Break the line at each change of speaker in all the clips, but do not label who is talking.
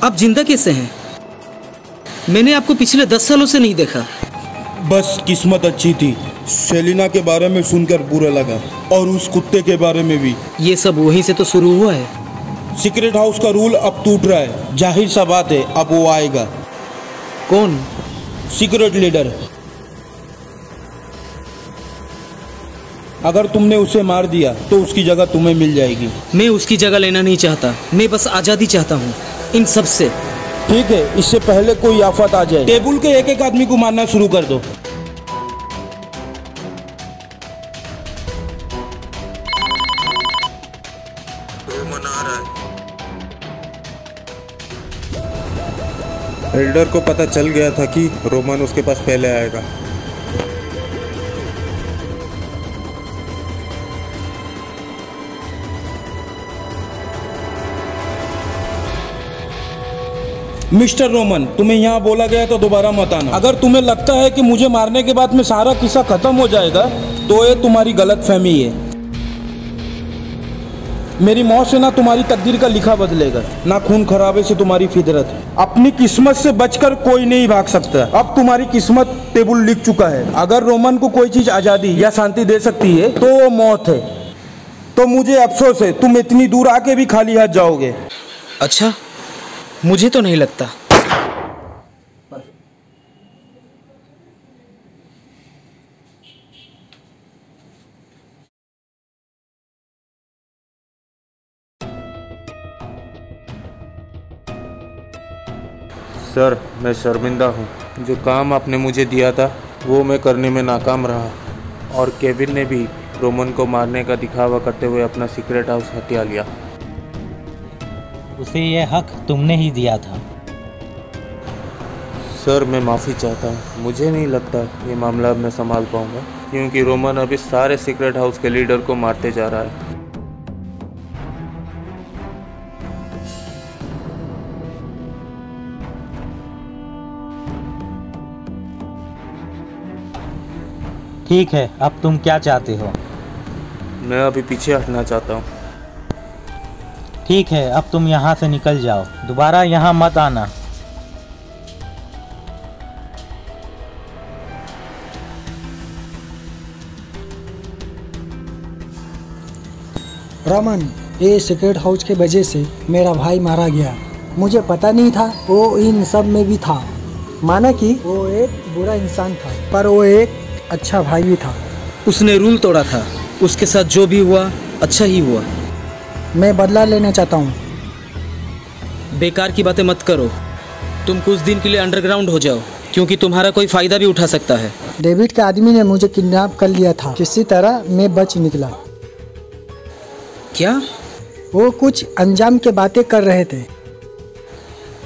आप जिंदा कैसे हैं? मैंने आपको पिछले 10 सालों से नहीं देखा।
बस किस्मत अच्छी थी। सेलिना के बारे में सुनकर बुरा लगा और उस कुत्ते के बारे में भी।
ये सब वहीं से तो शुरू हुआ है।
सीक्रेट हाउस का रूल अब टूट रहा है। जाहिर सा बात है अब वो आएगा।
कौन?
Secret leader. अगर तुमने उसे मार दिया तो उसकी जगह तुम्हें मिल जाएगी।
मैं उसकी जगह लेना नहीं चाहता। मैं बस आज़ादी चाहता हूँ इन सब से।
ठीक है, इससे पहले कोई आफत आ जाए टेबल के एक एक आदमी को मारना शुरू कर दो।
रोमन आ रहा है।
एल्डर को पता चल गया था कि रोमन उसके पास पहले आएगा।
मिस्टर रोमन, तुम्हें यहाँ बोला गया तो दोबारा मत आना। अगर तुम्हें लगता है कि मुझे मारने के बाद में सारा किस्सा खत्म हो जाएगा तो ये तुम्हारी गलतफहमी है। मेरी मौत से ना तुम्हारी तकदीर का लिखा बदलेगा, ना खून खराबे से तुम्हारी फितरत। अपनी किस्मत से बचकर कोई नहीं भाग सकता। अब तुम्हारी किस्मत टेबल लिख चुका है। अगर रोमन को कोई चीज आज़ादी या शांति दे सकती है तो वो मौत है। तो मुझे अफसोस है, तुम इतनी दूर आके भी खाली हाथ जाओगे।
अच्छा, मुझे तो नहीं लगता।
सर, मैं शर्मिंदा हूँ। जो काम आपने मुझे दिया था वो मैं करने में नाकाम रहा और केविन ने भी रोमन को मारने का दिखावा करते हुए अपना सीक्रेट हाउस हथिया लिया।
उसे यह हक तुमने ही दिया था।
सर, मैं माफ़ी चाहता हूँ। मुझे नहीं लगता ये मामला अब मैं संभाल पाऊँगा, क्योंकि रोमन अभी सारे सीक्रेट हाउस के लीडर को मारते जा रहा है।
ठीक है, अब तुम क्या चाहते हो?
मैं अभी पीछे हटना चाहता हूँ।
ठीक है, अब तुम यहाँ से निकल जाओ। दोबारा यहाँ मत आना।
रोमन, ये सीक्रेट हाउस के वजह से मेरा भाई मारा गया। मुझे पता नहीं था वो इन सब में भी था। माना कि वो एक बुरा इंसान था, पर वो एक अच्छा भाई भी था।
उसने रूल तोड़ा था। उसके साथ जो भी हुआ अच्छा ही हुआ।
मैं बदला लेना चाहता हूँ।
बेकार की बातें मत करो। तुम कुछ दिन के लिए अंडरग्राउंड हो जाओ, क्योंकि तुम्हारा कोई फ़ायदा भी उठा सकता है।
डेविड के आदमी ने मुझे किडनैप कर लिया था। किसी तरह मैं बच निकला।
क्या?
वो कुछ अंजाम के बातें कर रहे थे।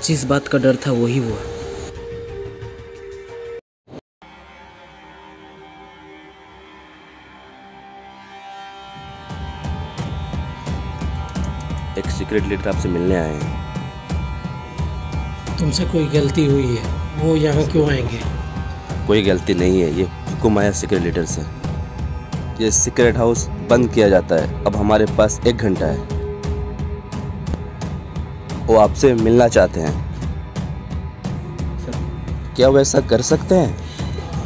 जिस बात का डर था वही हुआ।
एक सीक्रेट लीडर आपसे मिलने आए हैं।
तुमसे कोई गलती हुई है, वो यहाँ क्यों आएंगे?
कोई गलती नहीं है, ये हुक्म आया सीक्रेट लीडर से। ये सीक्रेट हाउस बंद किया जाता है। अब हमारे पास 1 घंटा है। वो आपसे मिलना चाहते हैं। क्या वो ऐसा कर सकते हैं?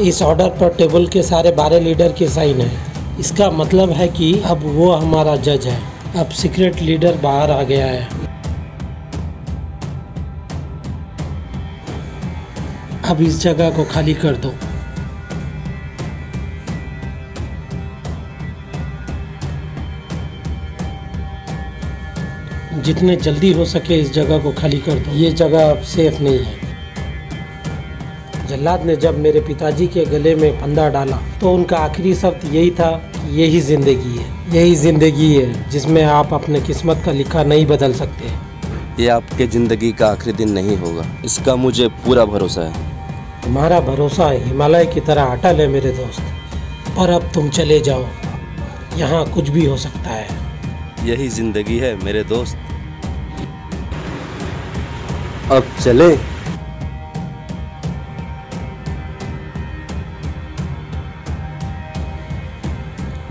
इस ऑर्डर पर टेबल के सारे 12 लीडर के साइन है। इसका मतलब है कि अब वो हमारा जज है। अब सीक्रेट लीडर बाहर आ गया है। अब इस जगह को खाली कर दो। जितने जल्दी हो सके इस जगह को खाली कर दो। ये जगह अब सेफ नहीं है। जल्लाद ने जब मेरे पिताजी के गले में फंदा डाला तो उनका आखिरी शब्द यही था कि यही जिंदगी है। यही जिंदगी है जिसमें आप अपने किस्मत का लिखा नहीं बदल सकते।
ये आपके ज़िंदगी का आखिरी दिन नहीं होगा, इसका मुझे पूरा भरोसा है।
तुम्हारा भरोसा हिमालय की तरह अटल है मेरे दोस्त। पर अब तुम चले जाओ, यहाँ कुछ भी हो सकता है।
यही ज़िंदगी है मेरे दोस्त।
अब चले।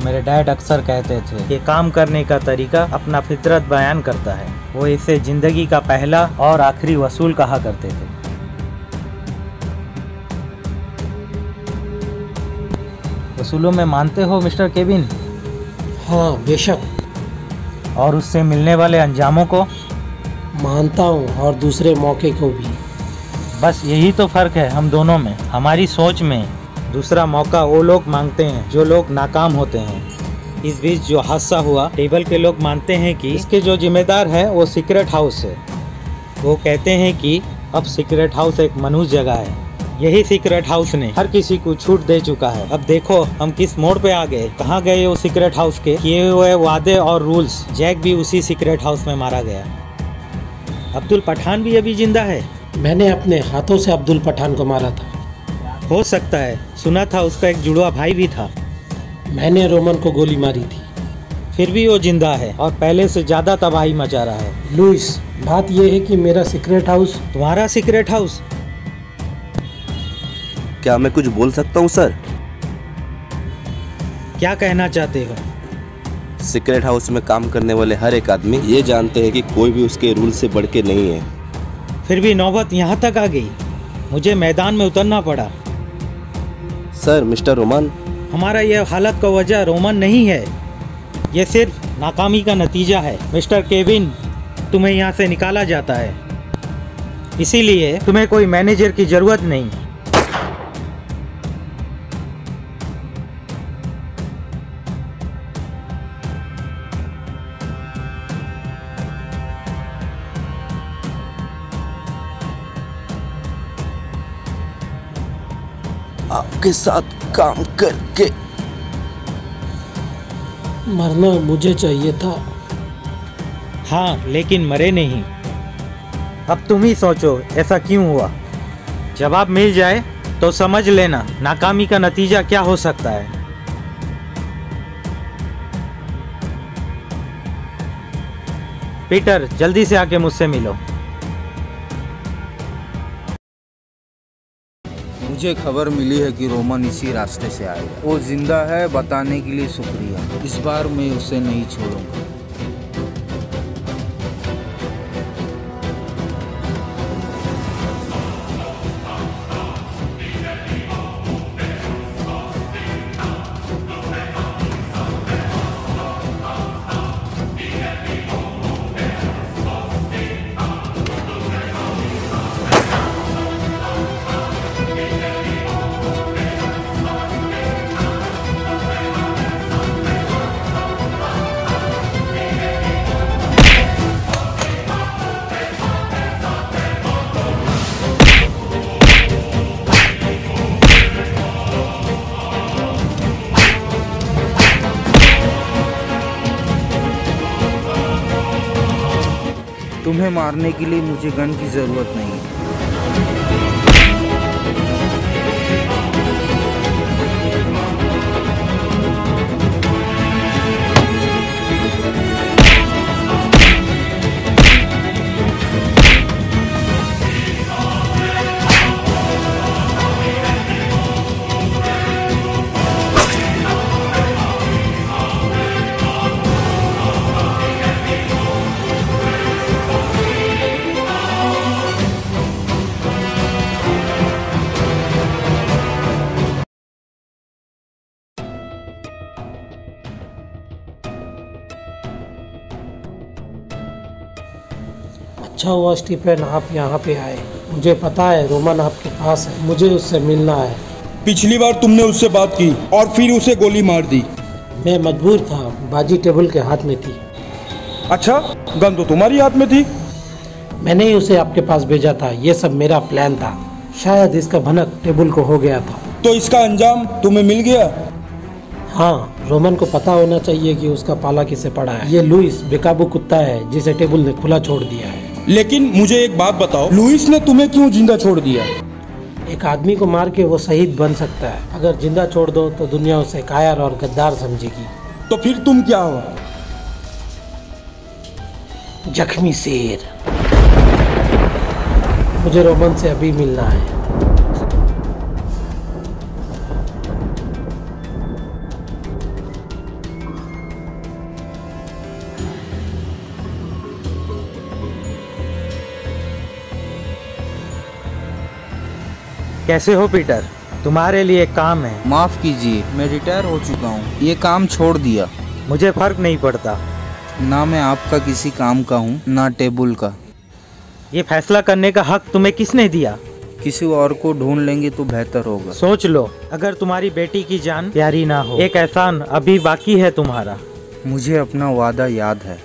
मेरे डैड अक्सर कहते थे कि काम करने का तरीका अपना फितरत बयान करता है। वो इसे जिंदगी का पहला और आखिरी वसूल कहा करते थे। वसूलों में मानते हो मिस्टर केविन?
हाँ बेशक।
और उससे मिलने वाले अंजामों को?
मानता हूँ, और दूसरे मौके को भी।
बस यही तो फ़र्क है हम दोनों में, हमारी सोच में। दूसरा मौका वो लोग मांगते हैं जो लोग नाकाम होते हैं। इस बीच जो हादसा हुआ, टेबल के लोग मानते हैं कि इसके जो जिम्मेदार है वो सीक्रेट हाउस है। वो कहते हैं कि अब सीक्रेट हाउस एक मनुष्य जगह है। यही सीक्रेट हाउस ने हर किसी को छूट दे चुका है। अब देखो हम किस मोड़ पे आ गए। कहाँ गए वो सीक्रेट हाउस के किए हुए वादे और रूल्स। जैक भी उसी सीक्रेट हाउस में मारा गया। अब्दुल पठान भी अभी जिंदा है।
मैंने अपने हाथों से अब्दुल पठान को मारा था।
हो सकता है, सुना था उसका एक जुड़वा भाई भी था।
मैंने रोमन को गोली मारी थी।
फिर भी वो जिंदा है और पहले से ज़्यादा तबाही मचा रहा है।
लुइस, बात यह है कि मेरा सीक्रेट हाउस।
तुम्हारा सीक्रेट हाउस?
क्या मैं कुछ बोल सकता हूँ सर?
क्या कहना चाहते हो?
सीक्रेट हाउस में काम करने वाले हर एक आदमी ये जानते हैं कि कोई भी उसके रूल से बढ़ के नहीं है।
फिर भी नौबत यहाँ तक आ गई, मुझे मैदान में उतरना पड़ा।
सर, मिस्टर रोमन,
हमारा यह हालत का वजह रोमन नहीं है, यह सिर्फ नाकामी का नतीजा है। मिस्टर केविन, तुम्हें यहाँ से निकाला जाता है, इसीलिए तुम्हें कोई मैनेजर की ज़रूरत नहीं।
आपके साथ काम करके
मरना मुझे चाहिए था।
हाँ, लेकिन मरे नहीं। अब तुम ही सोचो ऐसा क्यों हुआ। जवाब मिल जाए तो समझ लेना नाकामी का नतीजा क्या हो सकता है। पीटर, जल्दी से आके मुझसे मिलो।
मुझे खबर मिली है कि रोमन इसी रास्ते से आएगा। वो जिंदा है, बताने के लिए शुक्रिया। इस बार मैं उसे नहीं छोड़ूंगा। तुम्हें मारने के लिए मुझे गन की जरूरत नहीं है।
अच्छा हुआ स्टीफन आप यहाँ पे आए। मुझे पता है रोमन आपके पास है, मुझे उससे मिलना है।
पिछली बार तुमने उससे बात की और फिर उसे गोली मार दी।
मैं मजबूर था, बाजी टेबल के हाथ में थी।
अच्छा, गन तो तुम्हारी हाथ में थी।
मैंने ही उसे आपके पास भेजा था। ये सब मेरा प्लान था। शायद इसका भनक टेबल को हो गया था।
तो इसका अंजाम तुम्हें मिल गया?
हाँ, रोमन को पता होना चाहिए कि उसका पाला किसे पड़ा है। ये लुइस बेकाबू कुत्ता है जिसे टेबल ने खुला छोड़ दिया है।
लेकिन मुझे एक बात बताओ, लुइस ने तुम्हें क्यों जिंदा छोड़ दिया?
एक आदमी को मार के वो शहीद बन सकता है। अगर जिंदा छोड़ दो तो दुनिया उसे कायर और गद्दार समझेगी।
तो फिर तुम क्या हो?
जख्मी शेर। मुझे रोमन से अभी मिलना है।
कैसे हो पीटर? तुम्हारे लिए एक काम है।
माफ कीजिए, मैं रिटायर हो चुका हूँ, ये काम छोड़ दिया।
मुझे फर्क नहीं पड़ता।
ना मैं आपका किसी काम का हूँ, ना टेबल का।
ये फैसला करने का हक तुम्हें किसने दिया?
किसी और को ढूंढ लेंगे तो बेहतर होगा।
सोच लो, अगर तुम्हारी बेटी की जान प्यारी ना हो, एक एहसान अभी बाकी है तुम्हारा।
मुझे अपना वादा याद है।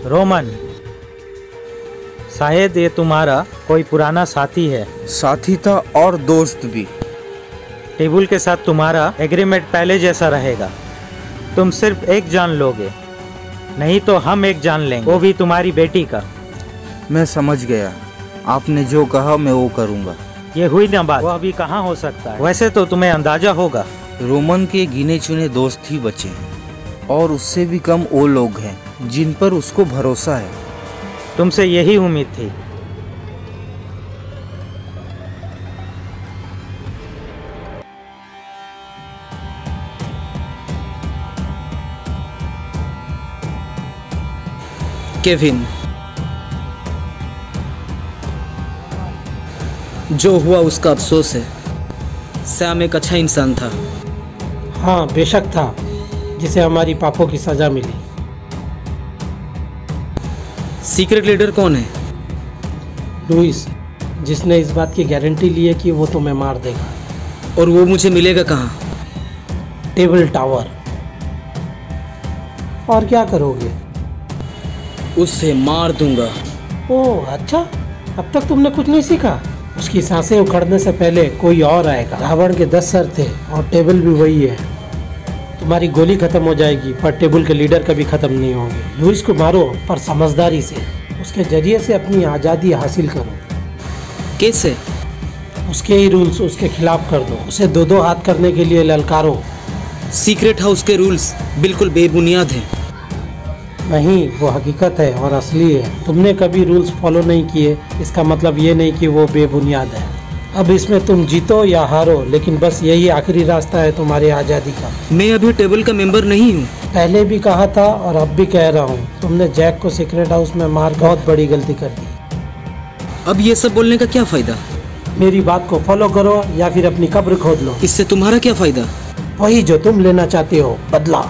रोमन, शायद ये तुम्हारा कोई पुराना साथी है।
साथी था और दोस्त भी।
टेबल के साथ तुम्हारा एग्रीमेंट पहले जैसा रहेगा। तुम सिर्फ एक जान लोगे, नहीं तो हम एक जान लेंगे, वो भी तुम्हारी बेटी का।
मैं समझ गया, आपने जो कहा मैं वो करूँगा।
ये हुई ना बात, वो अभी कहाँ हो सकता है? वैसे तो तुम्हें अंदाजा होगा।
रोमन के गिने चुने दोस्त ही बचे हैं, और उससे भी कम वो लोग हैं जिन पर उसको भरोसा है।
तुमसे यही उम्मीद थी।
केविन, जो हुआ उसका अफसोस है। सैम एक अच्छा इंसान था।
हाँ बेशक था, जिसे हमारी पापों की सजा मिली।
सीक्रेट लीडर कौन है?
लुइस, जिसने इस बात की गारंटी ली है कि वो तुम्हें मार देगा।
और वो मुझे मिलेगा कहाँ?
Table tower. और क्या करोगे?
उससे मार दूंगा।
ओह अच्छा, अब तक तुमने कुछ नहीं सीखा। उसकी सांसें उखड़ने से पहले कोई और आएगा। रावण के 10 सर थे और टेबल भी वही है। तुम्हारी गोली खत्म हो जाएगी पर टेबल के लीडर कभी खत्म नहीं होंगे। लुइस को मारो पर समझदारी से। उसके जरिए से अपनी आज़ादी हासिल करो।
कैसे?
उसके ही रूल्स उसके खिलाफ कर दो। उसे दो दो हाथ करने के लिए ललकारो।
सीक्रेट हाउस के रूल्स बिल्कुल बेबुनियाद हैं।
नहीं, वो हकीकत है और असली है। तुमने कभी रूल्स फॉलो नहीं किए, इसका मतलब ये नहीं कि वो बेबुनियाद है। अब इसमें तुम जीतो या हारो, लेकिन बस यही आखिरी रास्ता है तुम्हारी आज़ादी का।
मैं अभी टेबल का मेंबर नहीं हूँ।
पहले भी कहा था और अब भी कह रहा हूँ, तुमने जैक को सीक्रेट हाउस में मार बहुत बड़ी गलती कर दी।
अब ये सब बोलने का क्या फायदा?
मेरी बात को फॉलो करो या फिर अपनी कब्र खोद लो।
इससे तुम्हारा क्या फायदा?
वही जो तुम लेना चाहते हो, बदला।